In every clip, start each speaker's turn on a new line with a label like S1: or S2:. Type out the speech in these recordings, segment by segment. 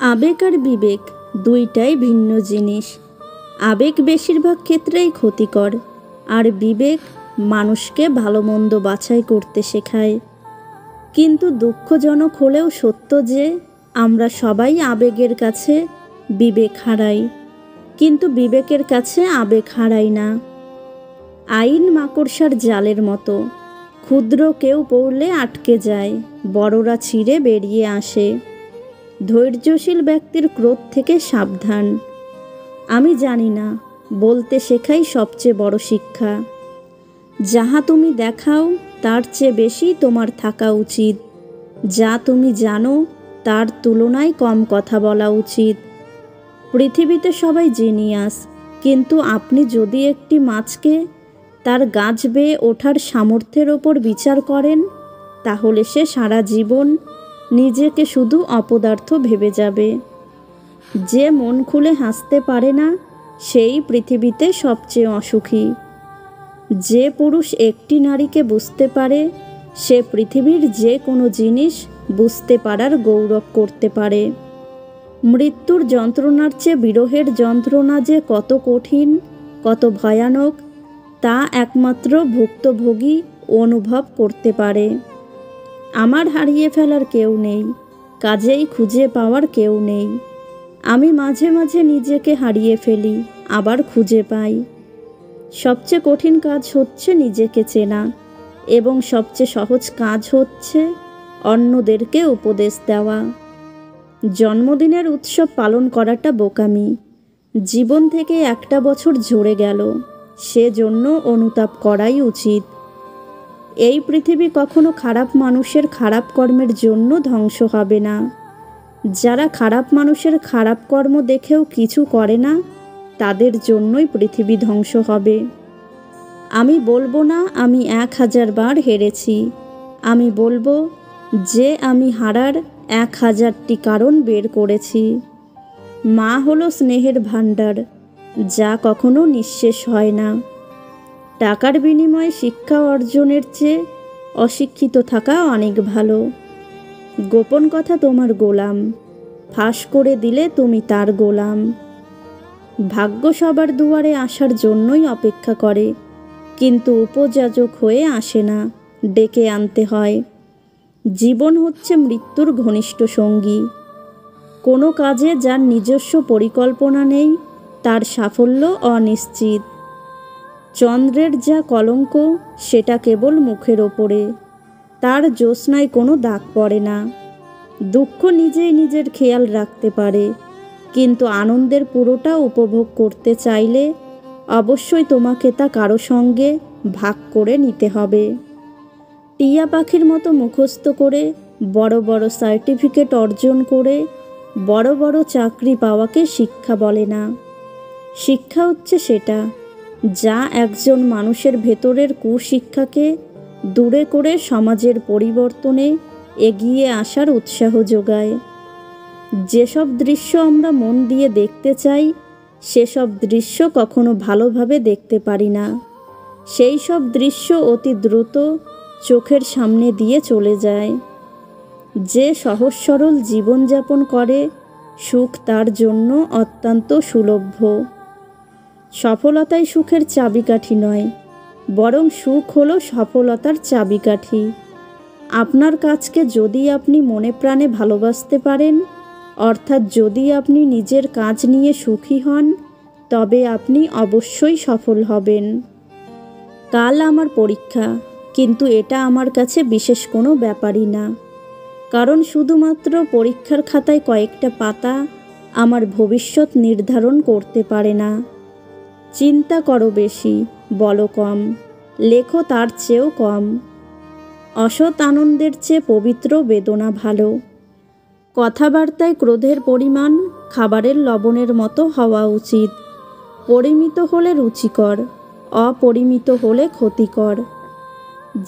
S1: আবেগ আর বিবেক দুইটাই ভিন্ন জিনিস। আবেগ বেশিরভাগ ক্ষেত্রেই ক্ষতিকর, আর বিবেক মানুষকে ভালো মন্দ বাছাই করতে শেখায়। কিন্তু দুঃখজনক হলেও সত্য যে আমরা সবাই আবেগের কাছে বিবেক হারাই, কিন্তু বিবেকের কাছে আবেগ হারাই না। আইন মাকড়সার জালের মতো, ক্ষুদ্র কেউ পড়লে আটকে যায়, বড়রা ছিঁড়ে বেরিয়ে আসে। ধৈর্যশীল ব্যক্তির ক্রোধ থেকে সাবধান। আমি জানি না বলতে শেখাই সবচেয়ে বড় শিক্ষা। যাহা তুমি দেখাও তার চেয়ে বেশি তোমার থাকা উচিত। যা তুমি জানো তার তুলনায় কম কথা বলা উচিত। পৃথিবীতে সবাই জিনিয়াস, কিন্তু আপনি যদি একটি মাছকে তার গাছ বেয়ে ওঠার সামর্থ্যের ওপর বিচার করেন, তাহলে সে সারা জীবন নিজেকে শুধু অপদার্থ ভেবে যাবে। যে মন খুলে হাসতে পারে না, সেই পৃথিবীতে সবচেয়ে অসুখী। যে পুরুষ একটি নারীকে বুঝতে পারে, সে পৃথিবীর যে কোনো জিনিস বুঝতে পারার গৌরব করতে পারে। মৃত্যুর যন্ত্রণার চেয়ে বিরহের যন্ত্রণা যে কত কঠিন, কত ভয়ানক, তা একমাত্র ভুক্তভোগী অনুভব করতে পারে। আমার হারিয়ে ফেলার কেউ নেই, কাজেই খুঁজে পাওয়ার কেউ নেই। আমি মাঝে মাঝে নিজেকে হারিয়ে ফেলি, আবার খুঁজে পাই। সবচেয়ে কঠিন কাজ হচ্ছে নিজেকে চেনা, এবং সবচেয়ে সহজ কাজ হচ্ছে অন্যদেরকে উপদেশ দেওয়া। জন্মদিনের উৎসব পালন করাটা বোকামি। জীবন থেকে একটা বছর ঝরে গেল, সেজন্য অনুতাপ করাই উচিত। এই পৃথিবী কখনো খারাপ মানুষের খারাপ কর্মের জন্য ধ্বংস হবে না। যারা খারাপ মানুষের খারাপ কর্ম দেখেও কিছু করে না, তাদের জন্যই পৃথিবী ধ্বংস হবে। আমি বলবো না আমি 1000 বার হেরেছি। আমি বলবো যে আমি হারার 1000টি কারণ বের করেছি। মা হলো স্নেহের ভাণ্ডার, যা কখনো নিঃশেষ হয় না। টাকার বিনিময়ে শিক্ষা অর্জনের চেয়ে অশিক্ষিত থাকা অনেক ভালো। গোপন কথা তোমার গোলাম, ফাঁস করে দিলে তুমি তার গোলাম। ভাগ্য সবার দুয়ারে আসার জন্যই অপেক্ষা করে, কিন্তু উপযাচক হয়ে আসে না, ডেকে আনতে হয়। জীবন হচ্ছে মৃত্যুর ঘনিষ্ঠ সঙ্গী। কোনো কাজে যার নিজস্ব পরিকল্পনা নেই, তার সাফল্য অনিশ্চিত। চন্দ্রের যা কলঙ্ক, সেটা কেবল মুখের ওপরে, তার জ্যোৎস্নায় কোনো দাগ পড়ে না। দুঃখ নিজেই নিজের খেয়াল রাখতে পারে, কিন্তু আনন্দের পুরোটা উপভোগ করতে চাইলে অবশ্যই তোমাকে তা কারো সঙ্গে ভাগ করে নিতে হবে। টিয়া পাখির মতো মুখস্থ করে, বড় বড় সার্টিফিকেট অর্জন করে, বড় বড় চাকরি পাওয়াকে শিক্ষা বলে না। শিক্ষা হচ্ছে সেটা যা একজন মানুষের ভেতরের কুশিক্ষাকে দূরে করে সমাজের পরিবর্তনে এগিয়ে আসার উৎসাহ যোগায়। যেসব দৃশ্য আমরা মন দিয়ে দেখতে চাই, সেসব দৃশ্য কখনো ভালোভাবে দেখতে পারি না। সেই সব দৃশ্য অতি দ্রুত চোখের সামনে দিয়ে চলে যায়। যে সহজ সরল জীবনযাপন করে, সুখ তার জন্য অত্যন্ত সুলভ্য। সফলতাই সুখের চাবিকাঠি নয়, বরং সুখ হলো সফলতার চাবিকাঠি। আপনার কাজকে যদি আপনি মনে প্রাণে ভালোবাসতে পারেন, অর্থাৎ যদি আপনি নিজের কাজ নিয়ে সুখী হন, তবে আপনি অবশ্যই সফল হবেন। কাল আমার পরীক্ষা, কিন্তু এটা আমার কাছে বিশেষ কোনো ব্যাপারই না, কারণ শুধুমাত্র পরীক্ষার খাতায় কয়েকটা পাতা আমার ভবিষ্যৎ নির্ধারণ করতে পারে না। চিন্তা করো বেশি, বলো কম, লেখো তার চেয়েও কম। অসৎ আনন্দের চেয়ে পবিত্র বেদনা ভালো। কথাবার্তায় ক্রোধের পরিমাণ খাবারের লবণের মতো হওয়া উচিত। পরিমিত হলে রুচিকর, অপরিমিত হলে ক্ষতিকর।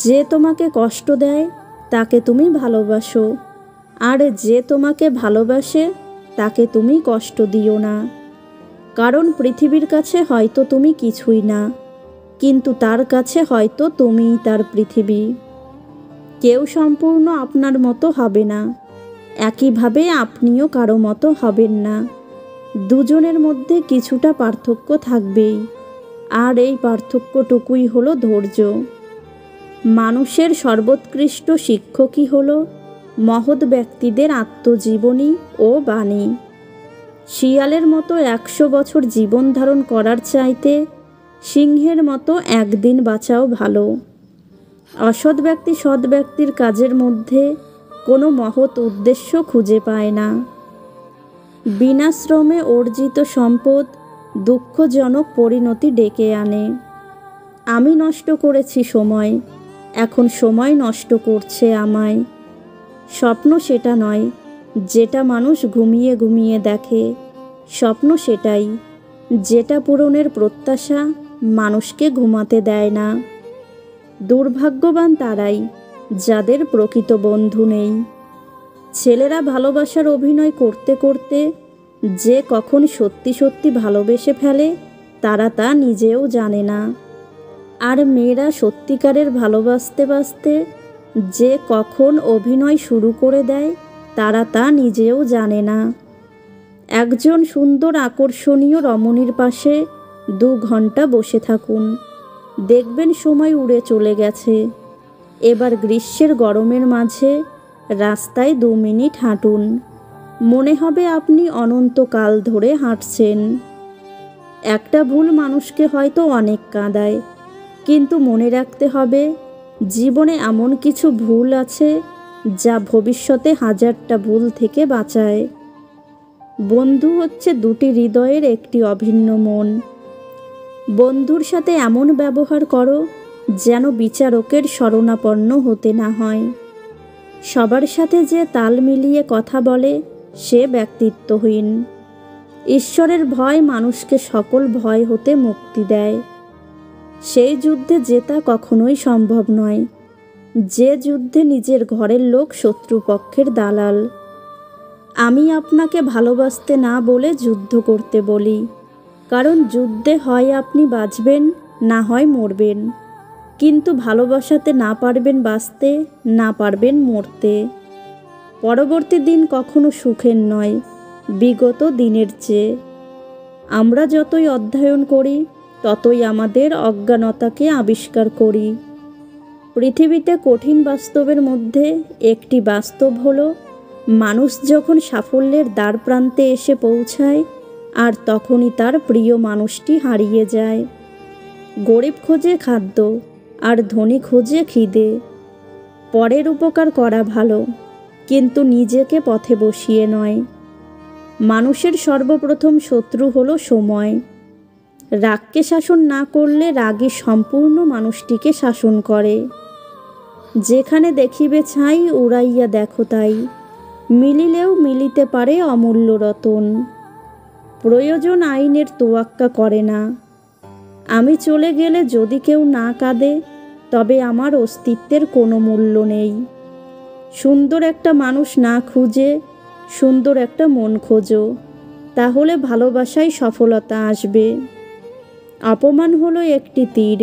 S1: যে তোমাকে কষ্ট দেয় তাকে তুমি ভালোবাসো, আর যে তোমাকে ভালোবাসে তাকে তুমি কষ্ট দিও না। কারণ পৃথিবীর কাছে হয়তো তুমি কিছুই না, কিন্তু তার কাছে হয়তো তুমিই তার পৃথিবী। কেউ সম্পূর্ণ আপনার মতো হবে না। একইভাবে আপনিও কারো মতো হবেন না। দুজনের মধ্যে কিছুটা পার্থক্য থাকবেই, আর এই পার্থক্যটুকুই হলো ধৈর্য। মানুষের সর্বোৎকৃষ্ট শিক্ষকই হলো মহৎ ব্যক্তিদের আত্মজীবনী ও বাণী। শিয়ালের মতো 100 বছর জীবন ধারণ করার চাইতে সিংহের মতো একদিন বাঁচাও ভালো। অসৎ ব্যক্তি সৎ ব্যক্তির কাজের মধ্যে কোনো মহৎ উদ্দেশ্য খুঁজে পায় না। বিনা শ্রমে অর্জিত সম্পদ দুঃখজনক পরিণতি ডেকে আনে। আমি নষ্ট করেছি সময়, এখন সময় নষ্ট করছে আমায়। স্বপ্ন সেটা নয় যেটা মানুষ ঘুমিয়ে ঘুমিয়ে দেখে, স্বপ্ন সেটাই যেটা পূরণের প্রত্যাশা মানুষকে ঘুমাতে দেয় না। দুর্ভাগ্যবান তারাই যাদের প্রকৃত বন্ধু নেই। ছেলেরা ভালোবাসার অভিনয় করতে করতে যে কখন সত্যি সত্যি ভালোবেসে ফেলে তারা তা নিজেও জানে না। আর মেয়েরা সত্যিকারের ভালোবাসতে বাসতে যে কখন অভিনয় শুরু করে দেয় তারা তা নিজেও জানে না। একজন সুন্দর আকর্ষণীয় রমণীর পাশে 2 ঘন্টা বসে থাকুন, দেখবেন সময় উড়ে চলে গেছে। এবার গ্রীষ্মের গরমের মাঝে রাস্তায় 2 মিনিট হাঁটুন, মনে হবে আপনি অনন্তকাল ধরে হাঁটছেন। একটা ভুল মানুষকে হয়তো অনেক কাঁদায়, কিন্তু মনে রাখতে হবে জীবনে এমন কিছু ভুল আছে যা ভবিষ্যতে 1000টা ভুল থেকে বাঁচায়। বন্ধু হচ্ছে 2টি হৃদয়ের একটি অভিন্ন মন। বন্ধুর সাথে এমন ব্যবহার করো যেন বিচারকের শরণাপন্ন হতে না হয়। সবার সাথে যে তাল মিলিয়ে কথা বলে সে ব্যক্তিত্বহীন। ঈশ্বরের ভয় মানুষকে সকল ভয় হতে মুক্তি দেয়। সেই যুদ্ধে জেতা কখনোই সম্ভব নয় যে যুদ্ধে নিজের ঘরের লোক শত্রুপক্ষের দালাল। আমি আপনাকে ভালোবাসতে না বলে যুদ্ধ করতে বলি, কারণ যুদ্ধে হয় আপনি বাঁচবেন না হয় মরবেন, কিন্তু ভালোবাসাতে না পারবেন বাঁচতে, না পারবেন মরতে। পরবর্তী দিন কখনো সুখের নয় বিগত দিনের চেয়ে। আমরা যতই অধ্যয়ন করি ততই আমাদের অজ্ঞানতাকে আবিষ্কার করি। পৃথিবীতে কঠিন বাস্তবের মধ্যে একটি বাস্তব হলো মানুষ যখন সাফল্যের দ্বার প্রান্তে এসে পৌঁছায় আর তখনই তার প্রিয় মানুষটি হারিয়ে যায়। গরিব খোঁজে খাদ্য আর ধনী খোঁজে খিদে। পরের উপকার করা ভালো, কিন্তু নিজেকে পথে বসিয়ে নয়। মানুষের সর্বপ্রথম শত্রু হলো সময়। রাগকে শাসন না করলে রাগী সম্পূর্ণ মানুষটিকে শাসন করে। যেখানে দেখিবে ছাই উড়াইয়া দেখো তাই, মিলিলেও মিলিতে পারে অমূল্য রতন। প্রয়োজন আইনের তোয়াক্কা করে না। আমি চলে গেলে যদি কেউ না কাঁদে তবে আমার অস্তিত্বের কোনো মূল্য নেই। সুন্দর একটা মানুষ না খুঁজে সুন্দর একটা মন খোঁজো, তাহলে ভালোবাসায় সফলতা আসবে। অপমান হলো একটি তীর,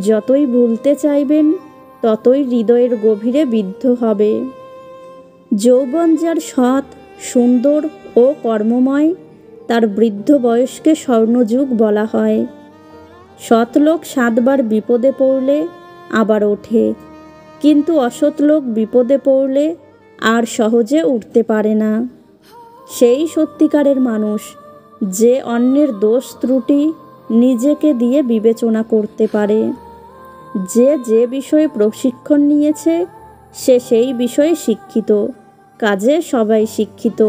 S1: যতই ভুলতে চাইবেন ততই হৃদয়ের গভীরে বিদ্ধ হবে। যৌবন যার সৎ, সুন্দর ও কর্মময়, তার বৃদ্ধ বয়সকে স্বর্ণযুগ বলা হয়। সৎ লোক 7 বার বিপদে পড়লে আবার ওঠে, কিন্তু অসৎ লোক বিপদে পড়লে আর সহজে উঠতে পারে না। সেই সত্যিকারের মানুষ যে অন্যের দোষ ত্রুটি নিজেকে দিয়ে বিবেচনা করতে পারে। যে বিষয়ে প্রশিক্ষণ নিয়েছে সে সেই বিষয়ে শিক্ষিত, কাজে সবাই শিক্ষিত।